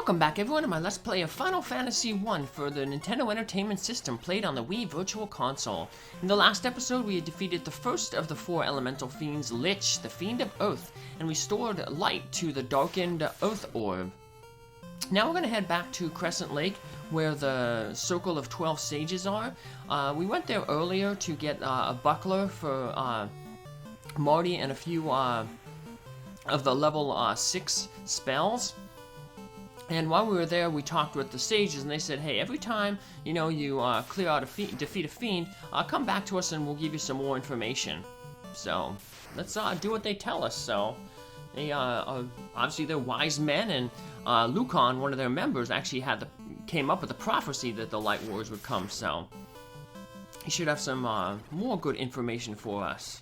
Welcome back everyone to my Let's Play of Final Fantasy I for the Nintendo Entertainment System played on the Wii Virtual Console. In the last episode we had defeated the first of the 4 elemental fiends, Lich, the Fiend of Earth, and restored light to the darkened Earth Orb. Now we're going to head back to Crescent Lake where the Circle of 12 Sages are. We went there earlier to get a buckler for Marty and a few of the level 6 spells. And while we were there, we talked with the sages, and they said, hey, every time, you clear out defeat a fiend, come back to us and we'll give you some more information. So, let's do what they tell us. So, they, obviously they're wise men, and Lucan, one of their members, actually came up with the prophecy that the Light Wars would come, so he should have some more good information for us.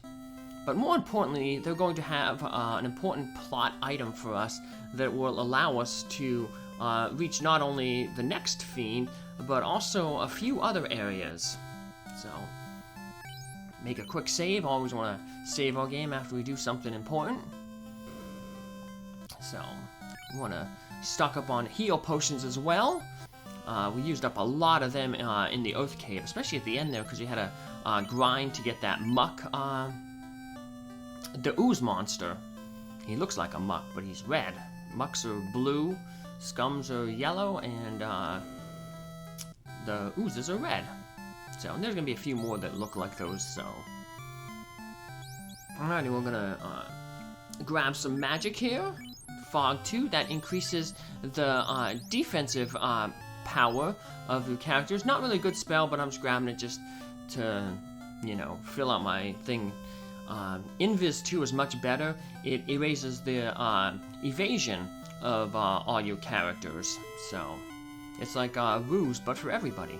But more importantly, they're going to have an important plot item for us that will allow us to reach not only the next fiend, but also a few other areas. So, make a quick save. Always want to save our game after we do something important. So, we want to stock up on heal potions as well. We used up a lot of them in the Earth Cave, especially at the end there, because we had to grind to get that muck. The Ooze Monster. He looks like a muck, but he's red. Mucks are blue, scums are yellow, and the oozes are red. So, and there's going to be a few more that look like those, so. Alrighty, we're going to grab some magic here. Fog 2, that increases the defensive power of your characters. Not really a good spell, but I'm just grabbing it just to, fill out my thing. Invis 2 is much better. It erases the evasion of all your characters. So, it's like Ruse, but for everybody.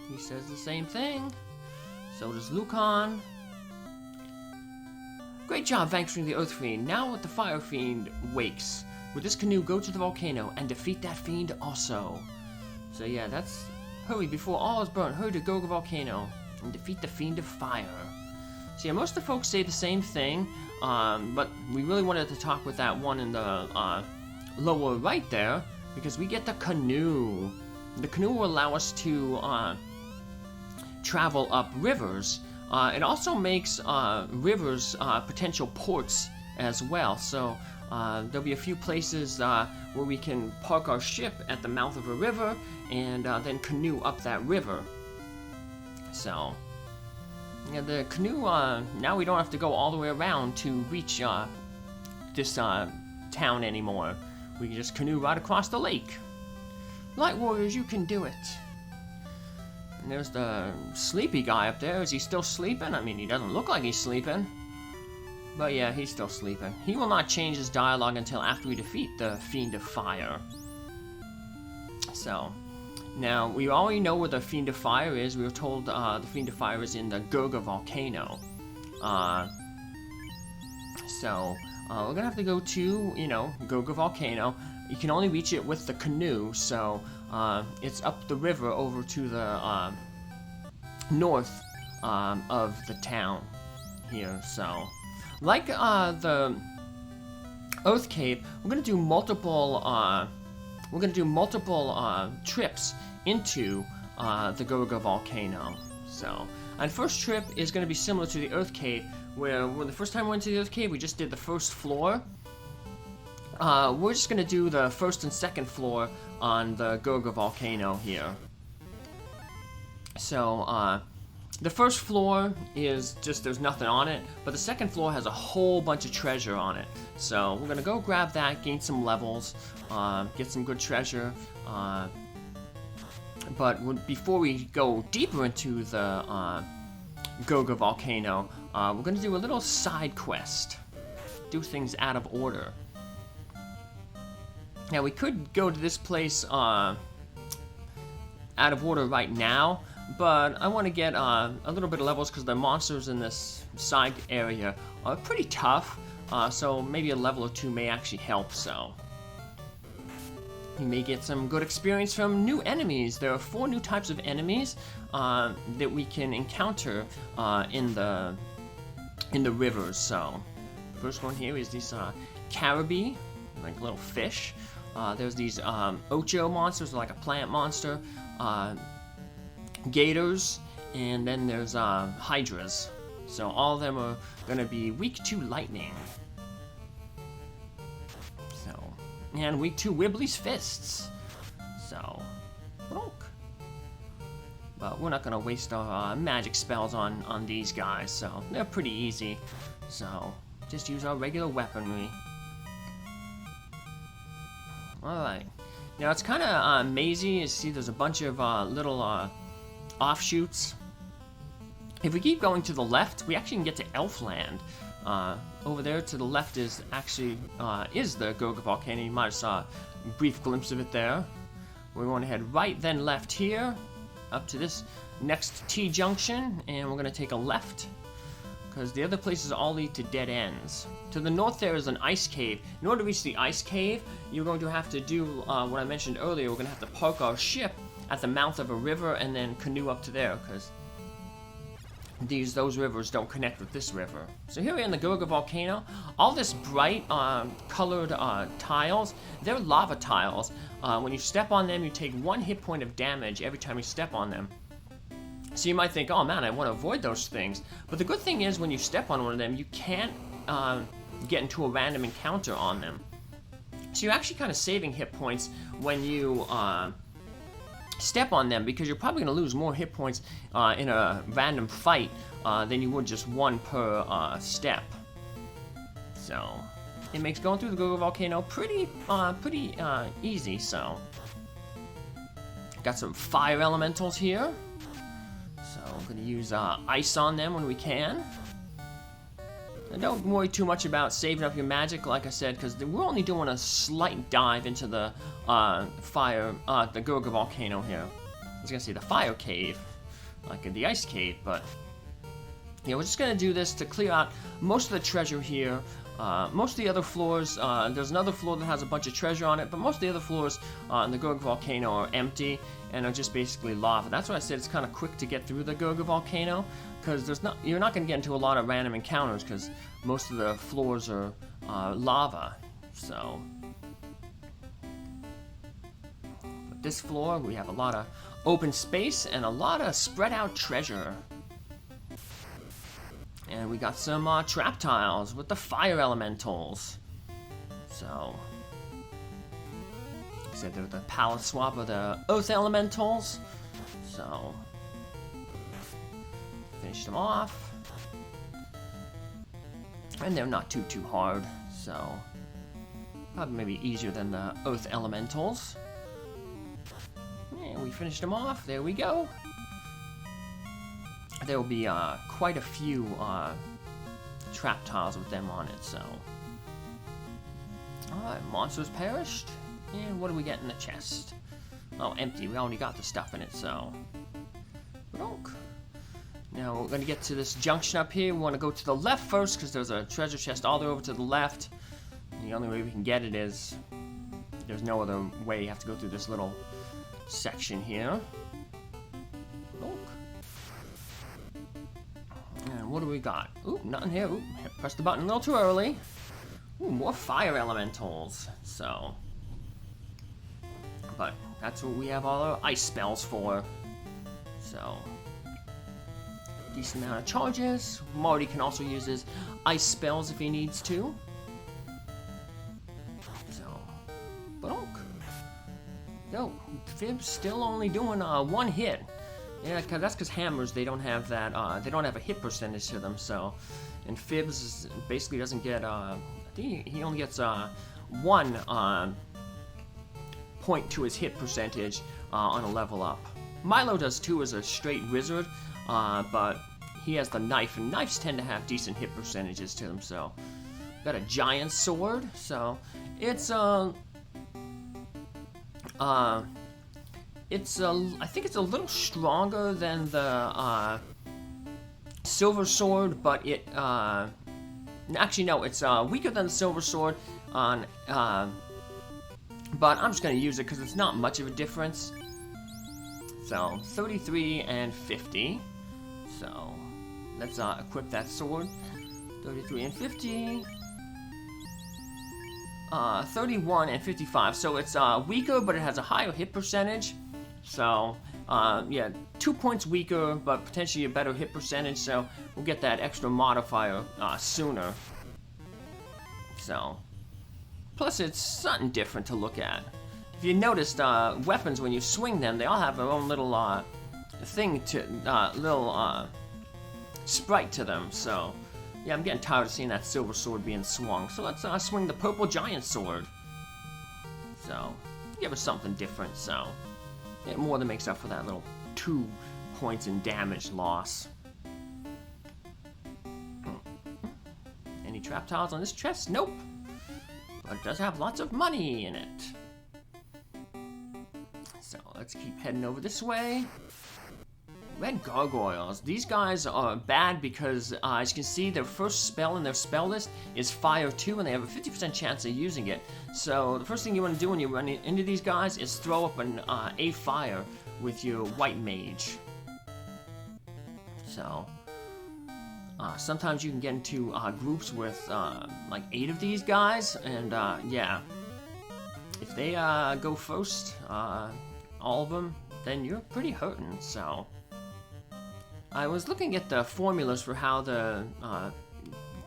He says the same thing. So does Lucan. Great job vanquishing the Earth Fiend. Now the Fire Fiend wakes. With this canoe, go to the volcano and defeat that fiend also. So yeah, that's... Hurry before all is burnt. Hurry to Goga Volcano and defeat the Fiend of Fire. So yeah, most of the folks say the same thing, but we really wanted to talk with that one in the lower right there, because we get the canoe. The canoe will allow us to travel up rivers. It also makes rivers potential ports as well, so there'll be a few places where we can park our ship at the mouth of a river and then canoe up that river. So, yeah, the canoe, now we don't have to go all the way around to reach this town anymore. We can just canoe right across the lake. Light Warriors, you can do it. And there's the sleepy guy up there. Is he still sleeping? I mean, he doesn't look like he's sleeping. But yeah, he's still sleeping. He will not change his dialogue until after we defeat the Fiend of Fire. So, now, we already know where the Fiend of Fire is. We were told the Fiend of Fire is in the Goga Volcano. So, we're gonna have to go to, Goga Volcano. You can only reach it with the canoe, so it's up the river over to the north of the town here. So, like the Earth Cave, we're gonna do multiple trips into the Goga Volcano. So, our first trip is going to be similar to the Earth Cave, where when the first time we went to the Earth Cave, we just did the first floor. We're just going to do the first and second floor on the Goga Volcano here. So, the first floor is just, there's nothing on it, but the second floor has a whole bunch of treasure on it. So, we're going to go grab that, gain some levels, get some good treasure, but before we go deeper into the Goga Volcano, we're going to do a little side quest. Do things out of order. Now, we could go to this place out of order right now, but I want to get a little bit of levels because the monsters in this side area are pretty tough, so maybe a level or 2 may actually help, so. You may get some good experience from new enemies. There are 4 new types of enemies that we can encounter in the rivers. So, first one here is this Caribbee. like little fish. There's these Ocho monsters, like a plant monster, gators, and then there's Hydras. So all of them are going to be weak to lightning. So, and weak to Wimbley's fists. So, but we're not going to waste our magic spells on these guys, so they're pretty easy. So, just use our regular weaponry. Alright. Now, it's kind of mazy. You see there's a bunch of little offshoots. If we keep going to the left, we actually can get to Elfland. Over there to the left is actually is the Goga Volcano. You might have saw a brief glimpse of it there. We want to head right, then left here, up to this next T-junction, and we're going to take a left, because the other places all lead to dead ends. To the north there is an ice cave. In order to reach the ice cave, you're going to have to do what I mentioned earlier. We're going to have to park our ship at the mouth of a river and then canoe up to there, because those rivers don't connect with this river. So here we are in the Goga Volcano. All this bright colored tiles, they're lava tiles. When you step on them, you take 1 hit point of damage every time you step on them. So you might think, oh man, I want to avoid those things. But the good thing is, when you step on one of them, you can't get into a random encounter on them. So you're actually kind of saving hit points when you step on them, because you're probably going to lose more hit points in a random fight than you would just 1 per step. So it makes going through the Goga Volcano pretty easy. So got some fire elementals here, so I'm going to use ice on them when we can. And don't worry too much about saving up your magic, like I said, because we're only doing a slight dive into the the Goga Volcano here. I was gonna say the fire cave, like in the ice cave, but yeah, we're just gonna do this to clear out most of the treasure here. Most of the other floors, there's another floor that has a bunch of treasure on it, but most of the other floors in the Goga Volcano are empty and are just basically lava. That's why I said it's kind of quick to get through the Goga Volcano, because you're not going to get into a lot of random encounters, because most of the floors are lava. So, but this floor, we have a lot of open space and a lot of spread out treasure. And we got some trap tiles with the fire elementals. So, like I said, they're the palette swap of the earth elementals. So, finish them off. And they're not too hard. So, probably maybe easier than the earth elementals. And we finished them off. There we go. There will be quite a few trap tiles with them on it, so. Alright, monsters perished. And what do we get in the chest? Oh, empty. We already got the stuff in it, so. Now we're going to get to this junction up here. We want to go to the left first, because there's a treasure chest all the way over to the left. And the only way we can get it is, there's no other way. You have to go through this little section here. And what do we got? Ooh, nothing here. Ooh, pressed the button a little too early. Ooh, more fire elementals. So, but that's what we have all our ice spells for. So, decent amount of charges. Marty can also use his ice spells if he needs to. So, bonk. No, Fibbs still only doing 1 hit. Yeah, that's because hammers, they don't have that, they don't have a hit percentage to them, so. And Fibbs basically doesn't get, I think he only gets 1 point to his hit percentage on a level up. Milo does too as a straight wizard, but he has the knife, and knives tend to have decent hit percentages to them, so. Got a giant sword, so it's, I think it's a little stronger than the silver sword, but it actually no, it's weaker than the silver sword on but I'm just gonna use it because it's not much of a difference. So 33 and 50. So let's equip that sword. 33 and 50. 31 and 55. So it's weaker, but it has a higher hit percentage. So yeah, 2 points weaker, but potentially a better hit percentage. So we'll get that extra modifier sooner. So plus it's something different to look at. If you noticed, weapons when you swing them, they all have their own little thing to little sprite to them. So yeah, I'm getting tired of seeing that silver sword being swung. So let's swing the purple giant sword. So give us something different. So it more than makes up for that little 2 points in damage loss. Any trap tiles on this chest? Nope. But it does have lots of money in it. So let's keep heading over this way. Red Gargoyles. These guys are bad because, as you can see, their first spell in their spell list is Fire 2, and they have a 50% chance of using it. So the first thing you want to do when you run into these guys is throw up a fire with your White Mage. So sometimes you can get into groups with like 8 of these guys, and yeah, if they go first, all of them, then you're pretty hurting. So I was looking at the formulas for how the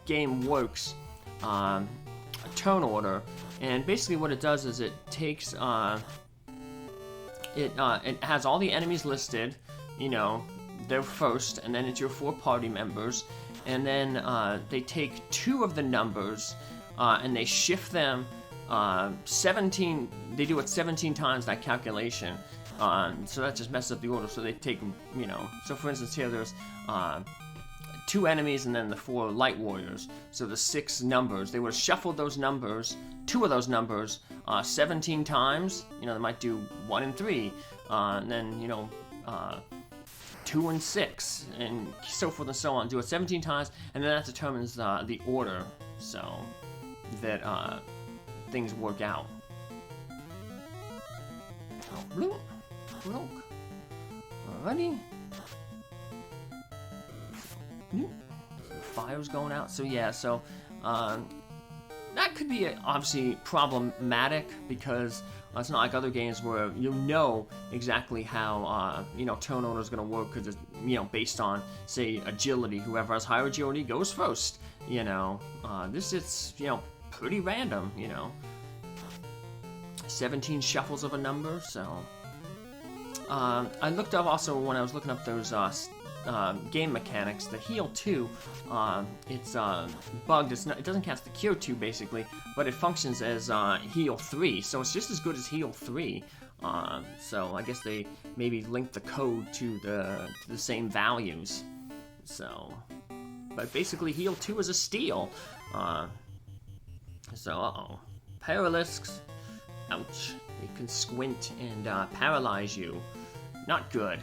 game works, turn order, and basically what it does is it takes it has all the enemies listed, you know, they're first, and then it's your 4 party members, and then they take 2 of the numbers and they shift them 17. They do it 17 times, that calculation. So that just messes up the order. So they take, you know, so for instance here there's 2 enemies and then the 4 light warriors. So the 6 numbers, they would have shuffled those numbers, 2 of those numbers, 17 times. You know, they might do 1 and 3, and then, you know, 2 and 6, and so forth and so on. Do it 17 times, and then that determines the order, so that things work out. Oh, look. Alrighty. The fire's going out. So yeah, so that could be obviously problematic because it's not like other games where you know exactly how you know, turn order is going to work, because it's, you know, based on, say, agility. Whoever has higher agility goes first. You know, this is, you know, pretty random. You know, 17 shuffles of a number. So I looked up also when I was looking up those game mechanics. The heal 2, it's bugged. It doesn't cast the cure 2 basically, but it functions as heal 3, so it's just as good as heal 3. So I guess they maybe linked the code to the same values. So, but basically heal 2 is a steal. So Paralytics. Ouch. They can squint and paralyze you. Not good.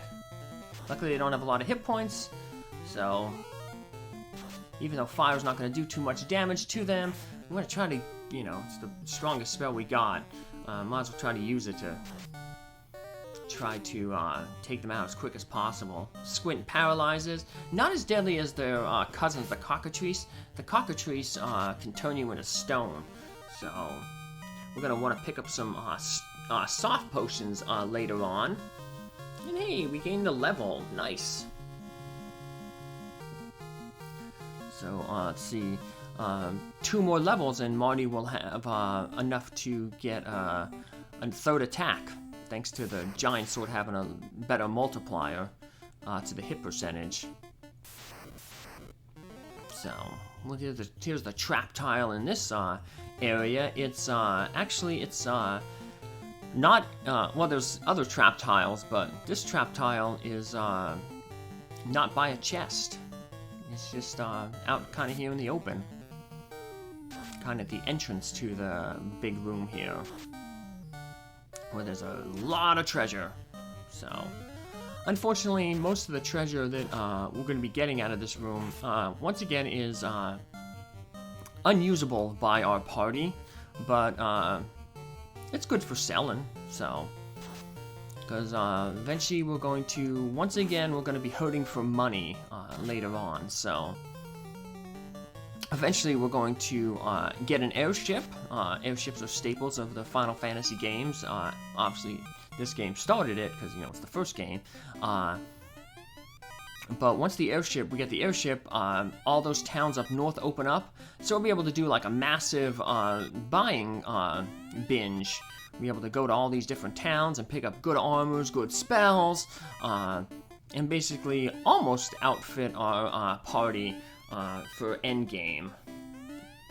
Luckily they don't have a lot of hit points, so even though fire's not going to do too much damage to them, I'm going to try to, you know, it's the strongest spell we got. Might as well try to use it to try to take them out as quick as possible. Squint paralyzes. Not as deadly as their cousins, the cockatrice. The cockatrice can turn you into stone, so we're going to want to pick up some soft potions later on. And hey, we gained a level. Nice. So, let's see. 2 more levels and Marty will have enough to get a 3rd attack, thanks to the giant sword having a better multiplier to the hit percentage. So, well, here's the trap tile in this area. It's actually, it's not, well, there's other trap tiles, but this trap tile is not by a chest. It's just out kind of here in the open. Kind of the entrance to the big room here, where there's a lot of treasure. So, unfortunately, most of the treasure that we're going to be getting out of this room, once again, is unusable by our party, but it's good for selling, so, because eventually we're going to, once again, we're going to be hurting for money later on, so eventually we're going to get an airship. Airships are staples of the Final Fantasy games. Obviously, this game started it because, you know, it's the first game. But once we get the airship, all those towns up north open up. So we'll be able to do like a massive buying binge. We'll be able to go to all these different towns and pick up good armors, good spells, and basically almost outfit our party for endgame.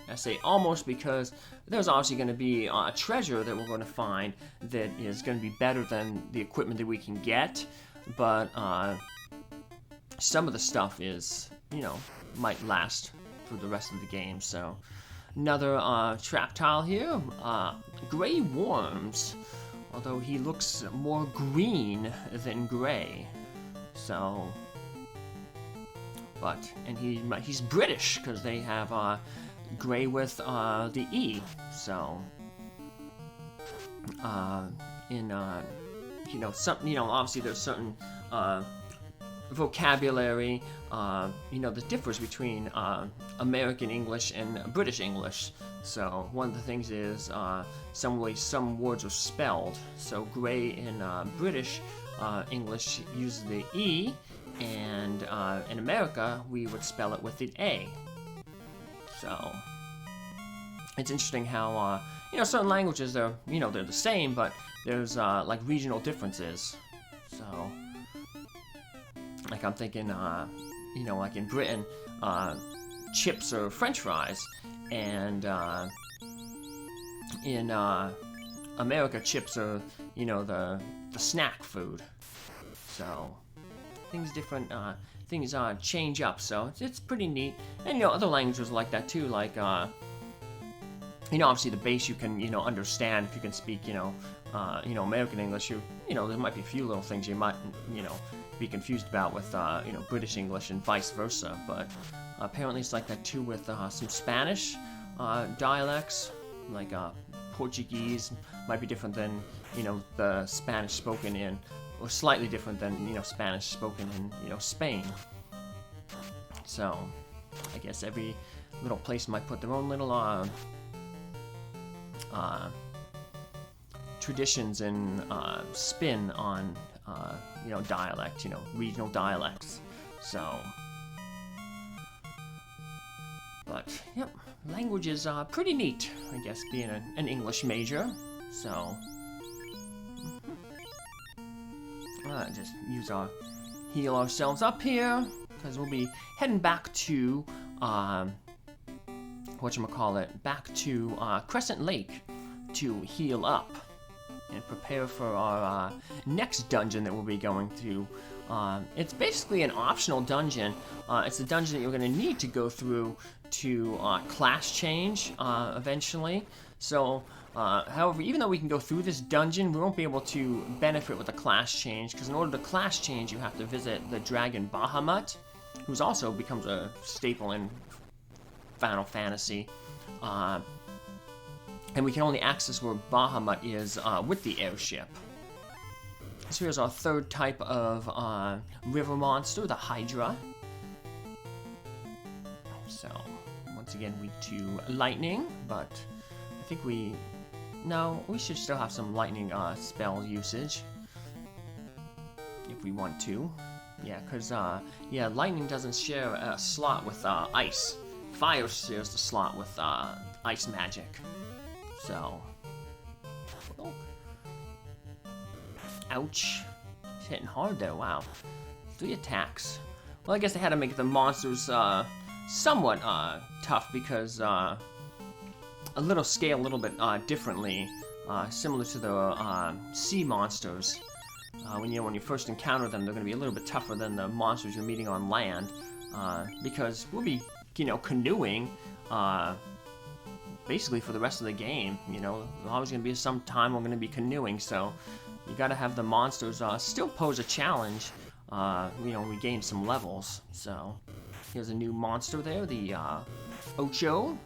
I say almost because there's obviously going to be a treasure that we're going to find that is going to be better than the equipment that we can get, but some of the stuff is, you know, might last for the rest of the game. So another trap tile here, gray worms, although he looks more green than gray. So, but, and he's British because they have gray with the E. So, you know, obviously there's certain vocabulary, you know, that differs between American English and British English. So one of the things is some words are spelled. So gray in British English uses the E, and in America we would spell it with the A. So it's interesting how you know, certain languages they're the same, but there's like regional differences. So like I'm thinking, you know, like in Britain, chips are French fries, and in America, chips are, you know, the snack food. So things change up. So it's pretty neat. And you know, other languages like that too. Like you know, obviously the base you can, you know, understand if you can speak, you know, American English. You know, there might be a few little things you might, you know, be confused about with you know, British English and vice versa, but apparently it's like that too with some Spanish dialects, like Portuguese might be different than, you know, the Spanish spoken in, or slightly different than, you know, Spanish spoken in, you know, Spain. So I guess every little place might put their own little traditions and spin on you know, dialect, you know, regional dialects. So, but yep, language is pretty neat, I guess, being an English major. So, just heal ourselves up here, because we'll be heading back to back to Crescent Lake to heal up and prepare for our next dungeon that we'll be going through. It's basically an optional dungeon. It's a dungeon that you're going to need to go through to class change eventually. So, however, even though we can go through this dungeon, we won't be able to benefit with the class change, because in order to class change, you have to visit the dragon Bahamut, who's also becomes a staple in Final Fantasy. And we can only access where Bahamut is with the airship. So here's our third type of river monster, the Hydra. So, once again, weak to lightning, but I think we should still have some lightning spell usage. If we want to. Yeah, because, lightning doesn't share a slot with ice. Fire shares the slot with ice magic. So, ouch. It's hitting hard though, wow. 3 attacks. Well, I guess they had to make the monsters somewhat tough, because a little bit differently, similar to the sea monsters. When you first encounter them, they're going to be a little bit tougher than the monsters you're meeting on land, because we'll be, you know, canoeing basically for the rest of the game. You know, there's always going to be some time we're going to be canoeing, so you got to have the monsters still pose a challenge. You know, we gain some levels. So here's a new monster there, the Ocho.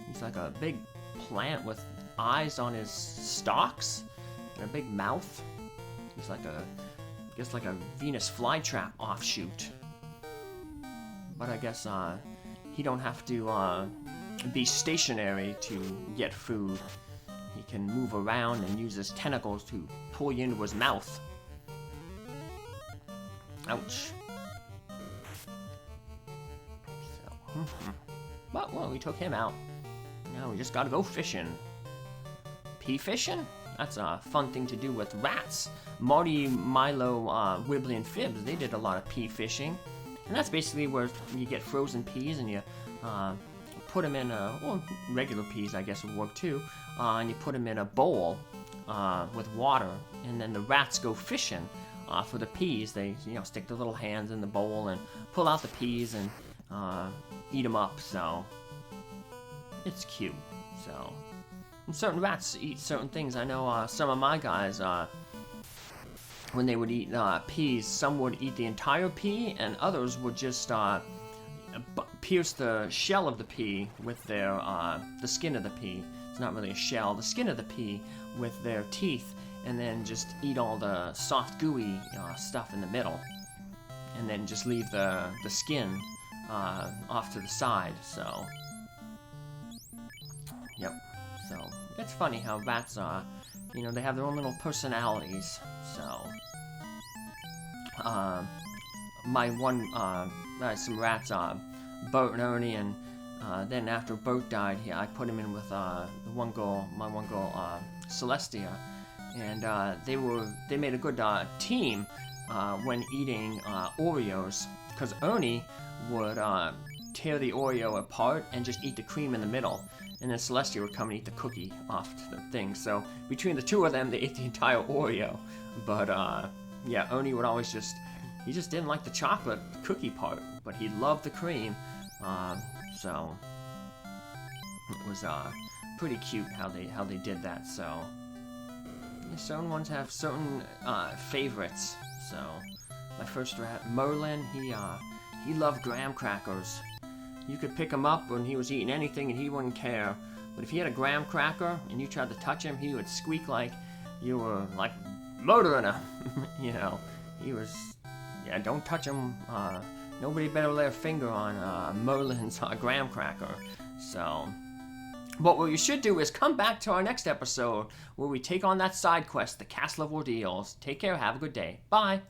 He's like a big plant with eyes on his stalks and a big mouth. He's like like a Venus flytrap offshoot. But I guess he don't have to be stationary to get food. He can move around and use his tentacles to pull you into his mouth. Ouch. So, but, well, we took him out. Now we just gotta go fishing. Pea fishing? That's a fun thing to do with rats. Marty, Milo, Wimbley, and Fibbs, they did a lot of pea fishing. And that's basically where you get frozen peas and you put them in well, regular peas, I guess, would work too. And you put them in a bowl with water, and then the rats go fishing for the peas. They, stick their little hands in the bowl and pull out the peas and eat them up. So it's cute. So and certain rats eat certain things. I know some of my guys, when they would eat peas, some would eat the entire pea, and others would just pierce the shell of the pea with their the skin of the pea. It's not really a shell, the skin of the pea with their teeth, and then just eat all the soft, gooey stuff in the middle, and then just leave the skin off to the side. So, yep. So it's funny how rats are. They have their own little personalities. So, my one, some rats, Bert and Ernie, and then after Bert died, I put him in with my one girl, Celestia, and they made a good team when eating Oreos, because Ernie would tear the Oreo apart and just eat the cream in the middle. And then Celestia would come and eat the cookie off the thing. So between the two of them, they ate the entire Oreo. But yeah, Ernie would always he just didn't like the chocolate cookie part, but he loved the cream. So it was pretty cute how they did that. So yeah, certain ones have certain favorites. So my first rat, Merlin, he loved graham crackers. You could pick him up when he was eating anything and he wouldn't care. But if he had a graham cracker and you tried to touch him, he would squeak like you were like murdering him. He was, don't touch him. Nobody better lay a finger on Merlin's graham cracker. So, but what you should do is come back to our next episode where we take on that side quest, the Castle of Ordeals. Take care, have a good day. Bye.